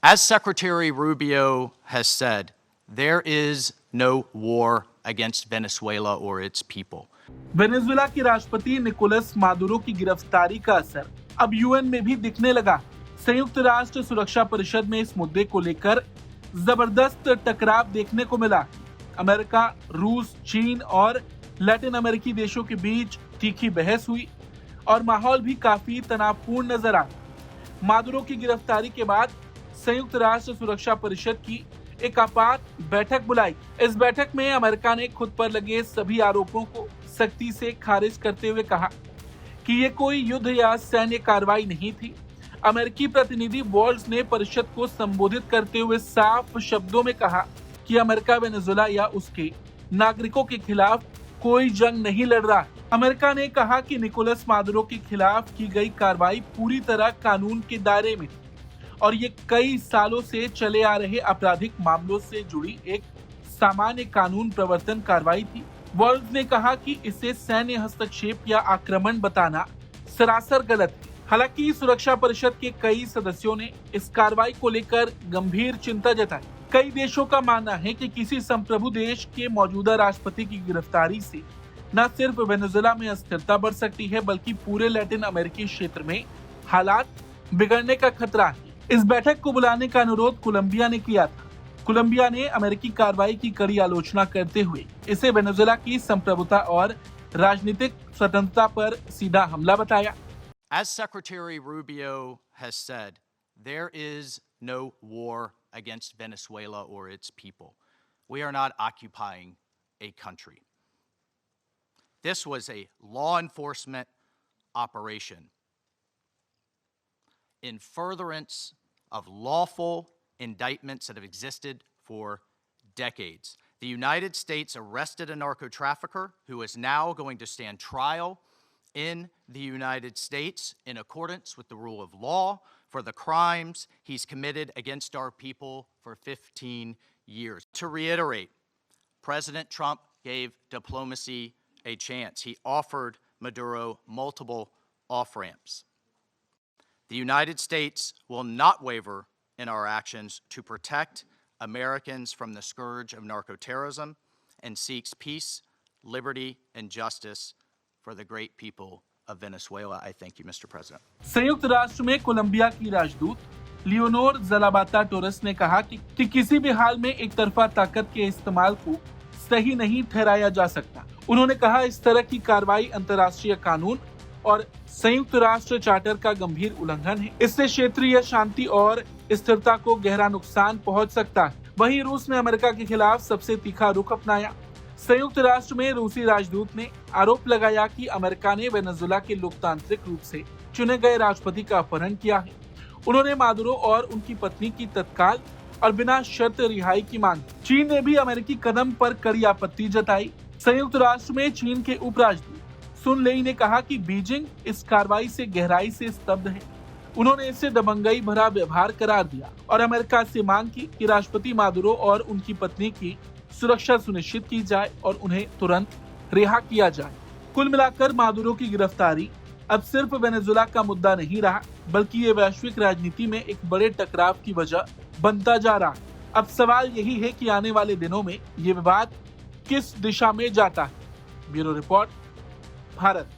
As Secretary Rubio has said, there is no war against Venezuela or its people. Venezuela के राष्ट्रपति Nicolas Maduro की गिरफ्तारी का असर अब यूएन में भी दिखने लगा। संयुक्त राष्ट्र सुरक्षा परिषद में इस मुद्दे को लेकर जबरदस्त टकराव देखने को मिला। अमेरिका, रूस, चीन और लैटिन अमेरिकी देशों के बीच तीखी बहस हुई और माहौल भी काफी तनावपूर्ण नजर आया। मादुरो की गिरफ्तारी के बाद संयुक्त राष्ट्र सुरक्षा परिषद की एक आपात बैठक बुलाई। इस बैठक में अमेरिका ने खुद पर लगे सभी आरोपों को सख्ती से खारिज करते हुए कहा कि ये कोई युद्ध या सैन्य कार्रवाई नहीं थी। अमेरिकी प्रतिनिधि वॉल्स ने परिषद को संबोधित करते हुए साफ शब्दों में कहा कि अमेरिका वेनेजुएला या उसके नागरिकों के खिलाफ कोई जंग नहीं लड़ रहा। अमेरिका ने कहा कि निकोलस मादुरो के खिलाफ की गई कार्रवाई पूरी तरह कानून के दायरे में और ये कई सालों से चले आ रहे आपराधिक मामलों से जुड़ी एक सामान्य कानून प्रवर्तन कार्रवाई थी। वॉल्स ने कहा कि इसे सैन्य हस्तक्षेप या आक्रमण बताना सरासर गलत है। हालांकि सुरक्षा परिषद के कई सदस्यों ने इस कार्रवाई को लेकर गंभीर चिंता जताई। कई देशों का मानना है कि किसी संप्रभु देश के मौजूदा राष्ट्रपति की गिरफ्तारी से न सिर्फ वेनेजुएला में अस्थिरता बढ़ सकती है, बल्कि पूरे लैटिन अमेरिकी क्षेत्र में हालात बिगड़ने का खतरा है। इस बैठक को बुलाने का अनुरोध कोलंबिया ने किया था। कोलंबिया ने अमेरिकी कार्रवाई की कड़ी आलोचना करते हुए इसे वेनेजुएला की संप्रभुता और राजनीतिक स्वतंत्रता पर सीधा हमला बताया। As Secretary Rubio has said, there is no war against Venezuela or its people. We are not occupying a country. This was a law enforcement operation in furtherance of lawful indictments that have existed for decades. The United States arrested a narco-trafficker who is now going to stand trial in the United States in accordance with the rule of law for the crimes he's committed against our people for 15 years. To reiterate, President Trump gave diplomacy a chance. He offered Maduro multiple off-ramps. The United States will not waver in our actions to protect Americans from the scourge of narco-terrorism and seeks peace, liberty, and justice for the great people of Venezuela. I thank you, Mr. President. संयुक्त राष्ट्र में Colombia की राजदूत Leonor ज़लाबाता torus ने कहा कि किसी भी हाल में एक तरफा ताकत के इस्तेमाल को सही नहीं ठहराया जा सकता। उन्होंने कहा इस तरह की कार्रवाई अंतर्राष्ट्रीय कानून और संयुक्त राष्ट्र चार्टर का गंभीर उल्लंघन है। इससे क्षेत्रीय शांति और स्थिरता को गहरा नुकसान पहुंच सकता है। वहीं रूस ने अमेरिका के खिलाफ सबसे तीखा रुख अपनाया। संयुक्त राष्ट्र में रूसी राजदूत ने आरोप लगाया कि अमेरिका ने वेनेजुएला के लोकतांत्रिक रूप से चुने गए राष्ट्रपति का अपहरण किया है। उन्होंने मादुरो और उनकी पत्नी की तत्काल और बिना शर्त रिहाई की मांग। चीन ने भी अमेरिकी कदम पर कड़ी आपत्ति जताई। संयुक्त राष्ट्र में चीन के उपराजदूत सुन लेई ने कहा कि बीजिंग इस कार्रवाई से गहराई से स्तब्ध है। उन्होंने इसे दबंगई भरा व्यवहार करार दिया और अमेरिका से मांग की कि राष्ट्रपति मादुरो और उनकी पत्नी की सुरक्षा सुनिश्चित की जाए और उन्हें तुरंत रिहा किया जाए। कुल मिलाकर मादुरो की गिरफ्तारी अब सिर्फ वेनेजुएला का मुद्दा नहीं रहा, बल्कि ये वैश्विक राजनीति में एक बड़े टकराव की वजह बनता जा रहा है। अब सवाल यही है कि आने वाले दिनों में ये विवाद किस दिशा में जाता है। Bureau report, Bharat.